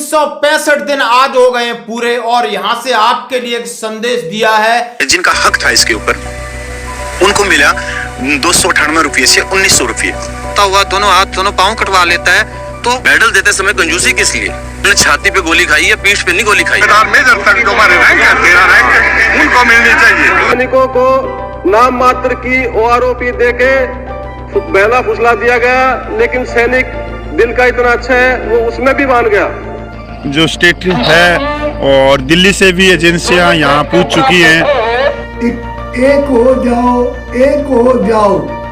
365 दिन आज हो गए पूरे और यहां से आपके लिए एक संदेश दिया है। जिनका हक था इसके ऊपर उनको मिला 298 रुपये से 1900 रुपये। हुआ दोनों हाथ दोनों पांव कटवा लेता है तो मेडल देते समय कंजूसी किस लिए? उन्होंने छाती पे गोली खाई है, पीठ पे नहीं गोली खाई। मेजर तक जो हमारे रैंक है 13 रैंक उनको मिलनी चाहिए। सैनिकों को नाम मात्र की ओआरओपी देके बहला फुसला दिया गया, लेकिन सैनिक दिल का इतना अच्छा है वो उसमें भी मान गया। जो स्टेट है और दिल्ली से भी एजेंसियां यहाँ पूछ चुकी हैं। एक हो जाओ, एक हो जाओ।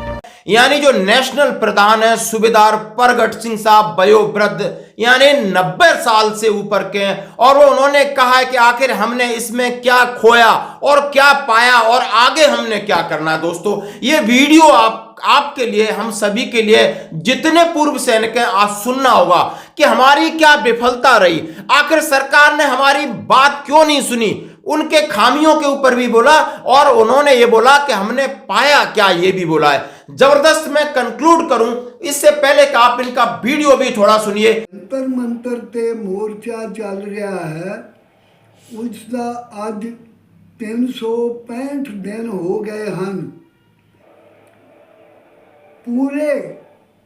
यानी जो नेशनल प्रधान है सूबेदार परगट सिंह साहब वयोवृद्ध यानी 90 साल से ऊपर के हैं और वो उन्होंने कहा है कि आखिर हमने इसमें क्या खोया और क्या पाया और आगे हमने क्या करना है। दोस्तों ये वीडियो आपके लिए, हम सभी के लिए, जितने पूर्व सैनिक हैं, आज सुनना होगा कि हमारी क्या विफलता रही, आखिर सरकार ने हमारी बात क्यों नहीं सुनी। उनके खामियों के ऊपर भी बोला और उन्होंने ये बोला कि हमने पाया क्या, ये भी बोला है। जबरदस्त मैं कंक्लूड करूं इससे पहले कि आप इनका वीडियो भी थोड़ा सुनिए। जंतर मंतर ते मोर्चा चल रहा है, उसका आज 365 दिन हो गए हैं। पूरे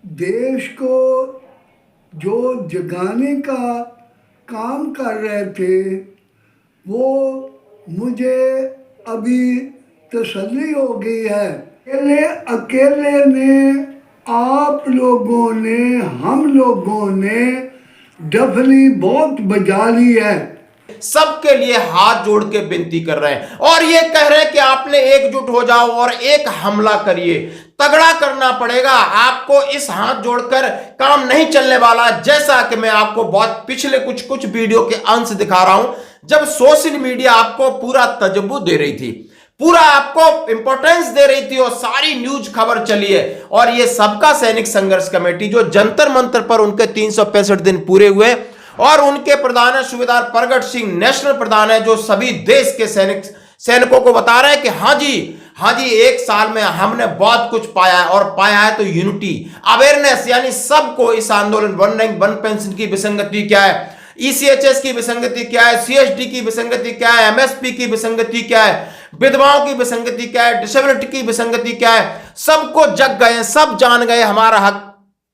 देश को जो जगाने का काम कर रहे थे वो मुझे अभी तसल्ली हो गई है। अकेले ने, आप लोगों ने, हम लोगों ने डफली बहुत बजा ली है। सबके लिए हाथ जोड़ के विनती कर रहे हैं और ये कह रहे हैं कि आपने एकजुट हो जाओ और एक हमला करिए। तगड़ा करना पड़ेगा आपको, इस हाथ जोड़कर काम नहीं चलने वाला। जैसा कि मैं आपको बहुत पिछले कुछ वीडियो के अंश दिखा रहा हूं, जब सोशल मीडिया आपको पूरा तजब्बू दे रही थी, पूरा आपको इंपॉर्टेंस दे रही थी और सारी न्यूज खबर चली है। और ये सबका सैनिक संघर्ष कमेटी जो जंतर मंतर पर उनके 365 दिन पूरे हुए और उनके प्रधान है सूबेदार परगट सिंह, नेशनल प्रधान है, जो सभी देश के सैनिकों को बता रहे हैं कि हाँ जी 1 साल में हमने बहुत कुछ पाया है और पाया है तो यूनिटी, अवेयरनेस, यानी सबको इस आंदोलन वन रैंक वन पेंशन की विसंगति क्या है, ECHS की विसंगति क्या है, CSD की विसंगति क्या है, MSP की विसंगति क्या है, विधवाओं की विसंगति क्या है, डिसेबिलिटी की विसंगति क्या है, सबको जग गए, सब जान गए हमारा हक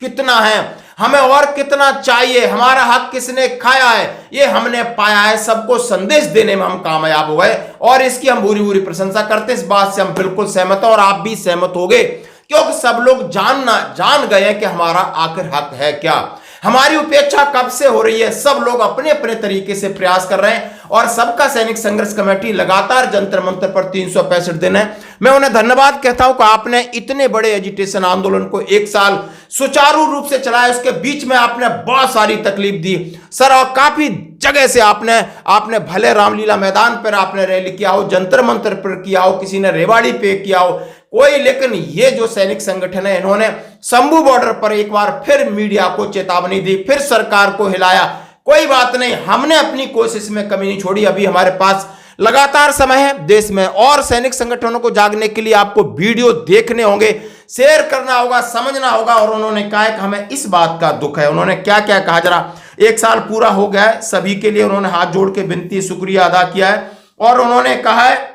कितना है, हमें और कितना चाहिए, हमारा हक किसने खाया है, ये हमने पाया है। सबको संदेश देने में हम कामयाब हो गए और इसकी हम पूरी प्रशंसा करते हैं। इस बात से हम बिल्कुल सहमत हैं और आप भी सहमत होंगे क्योंकि सब लोग जान गए हैं कि हमारा आखिर हक है क्या। हमारी उपेक्षा कब से हो रही है, सब लोग अपने अपने तरीके से प्रयास कर रहे हैं और सबका सैनिक संघर्ष कमेटी लगातार जंतर मंतर पर 365 दिन है। मैं उन्हें धन्यवाद कहता हूं कि आपने इतने बड़े एजिटेशन आंदोलन को 1 साल सुचारू रूप से चलाया। उसके बीच में आपने बहुत सारी तकलीफ दी सर और काफी जगह से आपने भले रामलीला मैदान पर आपने रैली किया हो, जंतर मंतर पर किया हो, किसी ने रेवाड़ी पे किया हो कोई, लेकिन ये जो सैनिक संगठन है इन्होंने शंभू बॉर्डर पर एक बार फिर मीडिया को चेतावनी दी, फिर सरकार को हिलाया। कोई बात नहीं, हमने अपनी कोशिश में कमी नहीं छोड़ी। अभी हमारे पास लगातार समय है, देश में और सैनिक संगठनों को जागने के लिए आपको वीडियो देखने होंगे, शेयर करना होगा, समझना होगा। और उन्होंने कहा कि हमें इस बात का दुख है। उन्होंने क्या क्या कहा, जरा 1 साल पूरा हो गया है, सभी के लिए उन्होंने हाथ जोड़ के विनती शुक्रिया अदा किया है और उन्होंने कहा है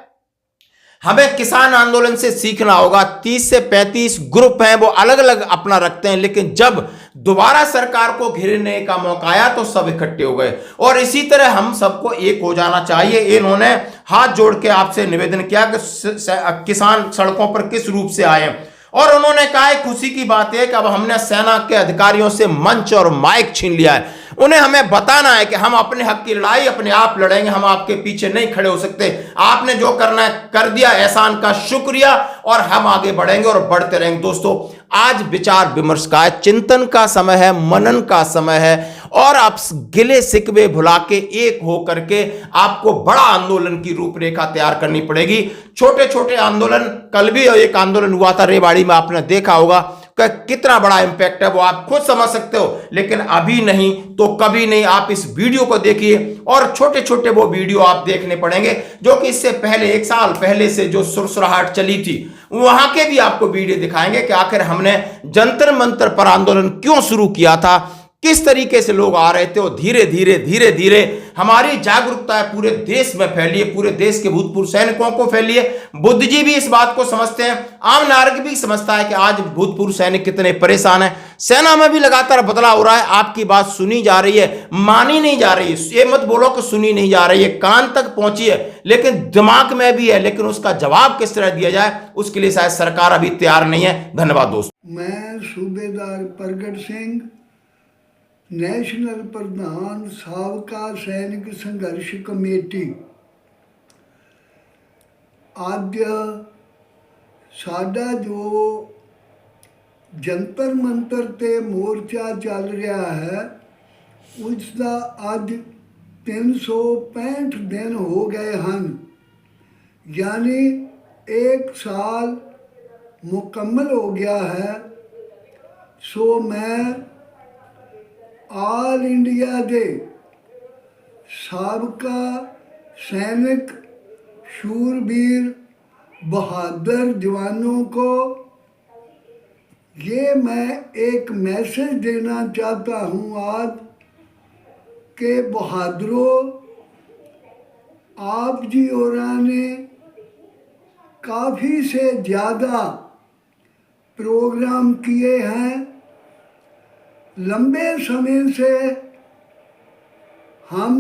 हमें किसान आंदोलन से सीखना होगा। 30 से 35 ग्रुप हैं, वो अलग अलग अपना रखते हैं, लेकिन जब दोबारा सरकार को घेरने का मौका आया तो सब इकट्ठे हो गए और इसी तरह हम सबको एक हो जाना चाहिए। इन्होंने हाथ जोड़ के आपसे निवेदन किया कि किसान सड़कों पर किस रूप से आए और उन्होंने कहा खुशी की बात है कि अब हमने सेना के अधिकारियों से मंच और माइक छीन लिया है। उन्हें हमें बताना है कि हम अपने हक की लड़ाई अपने आप लड़ेंगे, हम आपके पीछे नहीं खड़े हो सकते। आपने जो करना है कर दिया, एहसान का शुक्रिया और हम आगे बढ़ेंगे और बढ़ते रहेंगे। दोस्तों आज विचार विमर्श का है, चिंतन का समय है, मनन का समय है और आप गिले सिकवे भुला के एक हो करके आपको बड़ा आंदोलन की रूपरेखा तैयार करनी पड़ेगी। छोटे छोटे आंदोलन, कल भी एक आंदोलन हुआ था रेवाड़ी में, आपने देखा होगा कि कितना बड़ा इंपैक्ट है वो आप खुद समझ सकते हो, लेकिन अभी नहीं तो कभी नहीं। आप इस वीडियो को देखिए और छोटे छोटे वो वीडियो आप देखने पड़ेंगे जो कि इससे पहले 1 साल पहले से जो सुरसुराहट चली थी वहां के भी आपको वीडियो दिखाएंगे कि आखिर हमने जंतर मंतर पर आंदोलन क्यों शुरू किया था, किस तरीके से लोग आ रहे थे और धीरे धीरे हमारी जागरूकता है पूरे देश में फैली है, पूरे देश के भूतपूर्व सैनिकों को फैली है। बुद्ध जी भी इस बात को समझते हैं, आम नागरिक भी समझता है कि आज भूतपूर्व सैनिक कितने परेशान हैं। सेना में भी लगातार बदलाव हो रहा है, आपकी बात सुनी जा रही है, मानी नहीं जा रही है। ये मत बोलो कि सुनी नहीं जा रही है, कान तक पहुंची है, लेकिन दिमाग में भी है, लेकिन उसका जवाब किस तरह दिया जाए उसके लिए शायद सरकार अभी तैयार नहीं है। धन्यवाद दोस्तों। मैं सूबेदार प्रगट सिंह, नेशनल प्रधान साबका सैनिक संघर्ष कमेटी। ਅੱਜ ਸਾਡਾ ਜੋ ਜੰਤਰ ਮੰਤਰ ਤੇ ਮੋਰਚਾ ਚੱਲ ਰਿਹਾ ਹੈ ਉਸ ਦਾ ਅੱਜ 365 ਦਿਨ ਹੋ ਗਏ ਹਨ, यानी 1 साल मुकम्मल हो गया है। सो मैं ਆਲ ਇੰਡੀਆ ਦੇ ਸਾਬਕਾ सैनिक शूरवीर बहादुर जवानों को ये मैं एक मैसेज देना चाहता हूँ आज कि बहादुरों, आप जी और ने काफ़ी से ज़्यादा प्रोग्राम किए हैं। लंबे समय से हम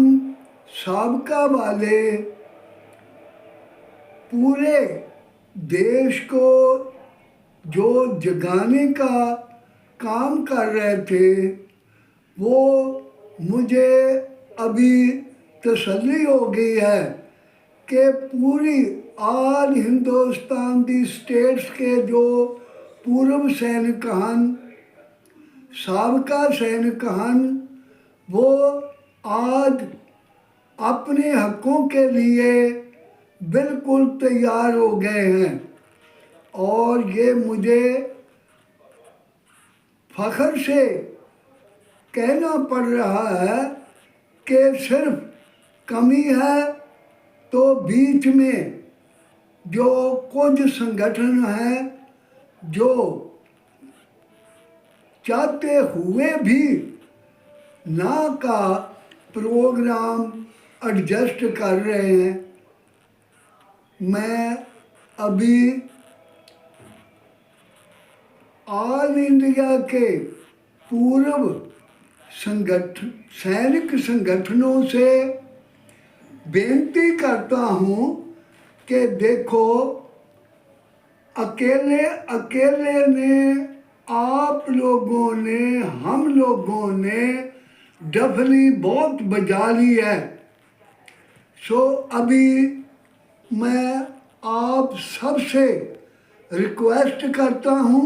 साबका वाले पूरे देश को जो जगाने का काम कर रहे थे, वो मुझे अभी तसल्ली हो गई है कि पूरी आल हिंदुस्तान दी स्टेट्स के जो पूर्व सैनिक हैं, साबका सैनिक हैं, वो आज अपने हकों के लिए बिल्कुल तैयार हो गए हैं। और ये मुझे फख्र से कहना पड़ रहा है कि सिर्फ कमी है तो बीच में जो कुछ संगठन हैं जो चाहते हुए भी ना का प्रोग्राम एडजस्ट कर रहे हैं। मैं अभी ऑल इंडिया के पूर्व सैनिक संगठनों से बेनती करता हूँ कि देखो, अकेले ने आप लोगों ने, हम लोगों ने डफली बहुत बजा ली है। सो अभी मैं आप सबसे रिक्वेस्ट करता हूँ,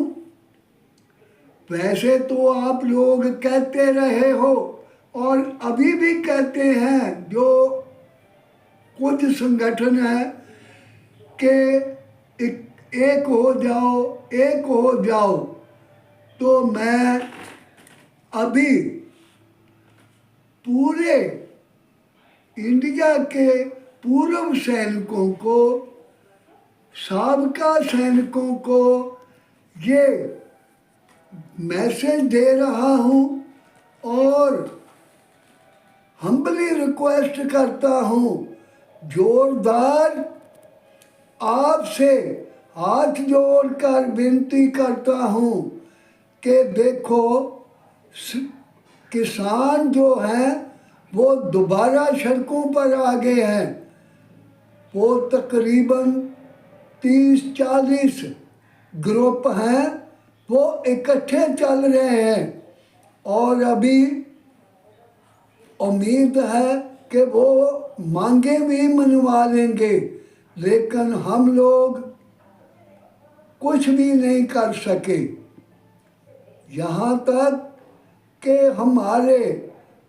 वैसे तो आप लोग कहते रहे हो और अभी भी कहते हैं जो कुछ संगठन है कि एक हो जाओ, तो मैं अभी पूरे इंडिया के पूर्व सैनिकों को, साबका सैनिकों को ये मैसेज दे रहा हूँ और हम्बली रिक्वेस्ट करता हूँ, जोरदार आपसे हाथ जोड़कर विनती करता हूँ कि देखो, किसान जो हैं वो दोबारा सड़कों पर आ गए हैं। वो तकरीबन 30-40 ग्रुप हैं, वो इकट्ठे चल रहे हैं और अभी उम्मीद है कि वो मांगे भी मनवा लेंगे, लेकिन हम लोग कुछ भी नहीं कर सके। यहाँ तक कि हमारे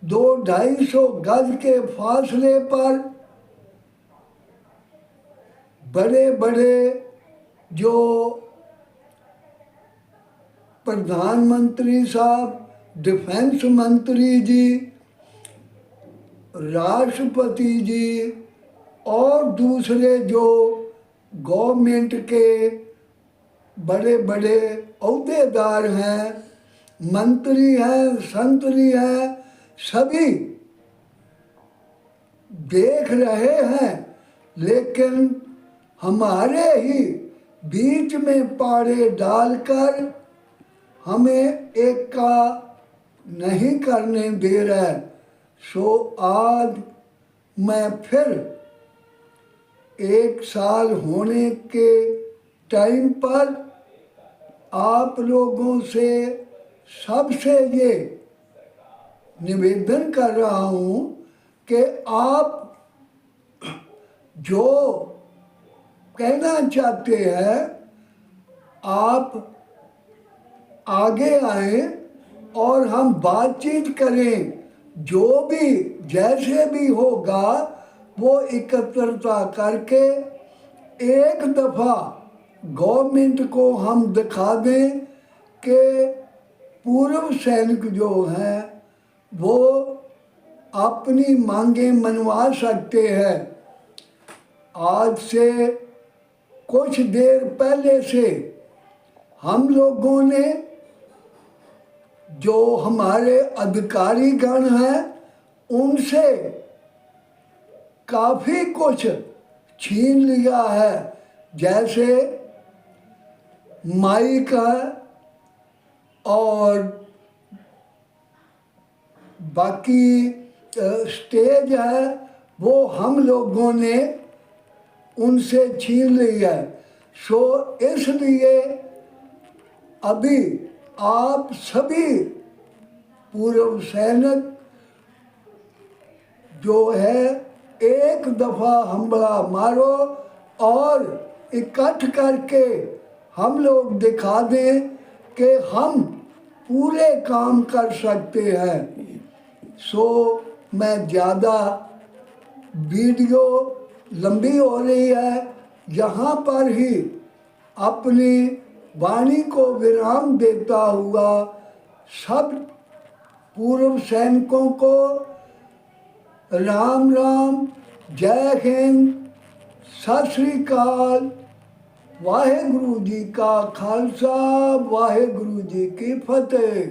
200-250 गज के फासले पर बड़े बड़े जो प्रधानमंत्री साहब, डिफेंस मंत्री जी, राष्ट्रपति जी और दूसरे जो गवर्नमेंट के बड़े बड़े अहदेदार हैं, मंत्री हैं, संतरी हैं, सभी देख रहे हैं, लेकिन हमारे ही बीच में पाड़े डालकर हमें एक का नहीं करने दे रहे। सो आज मैं फिर 1 साल होने के टाइम पर आप लोगों से सबसे ये निवेदन कर रहा हूँ कि आप जो कहना चाहते हैं आप आगे आए और हम बातचीत करें। जो भी जैसे भी होगा वो एकत्रता करके एक दफ़ा गवर्नमेंट को हम दिखा दें कि पूर्व सैनिक जो हैं वो अपनी मांगें मनवा सकते हैं। आज से कुछ देर पहले से हम लोगों ने जो हमारे अधिकारी गण हैं उनसे काफ़ी कुछ छीन लिया है, जैसे माइक है और बाकी स्टेज है, वो हम लोगों ने उनसे छीन ली है। सो इसलिए अभी आप सभी पूर्व सैनिक जो है एक दफ़ा हमला मारो और इकट्ठ करके हम लोग दिखा दें कि हम पूरे काम कर सकते हैं। सो मैं ज़्यादा वीडियो लंबी हो रही है, यहाँ पर ही अपनी वाणी को विराम देता हुआ सब पूर्व सैनिकों को राम राम, जय हिंद, सत श्री अकाल, वाहेगुरु जी का खालसा, वाहेगुरु जी की फतेह।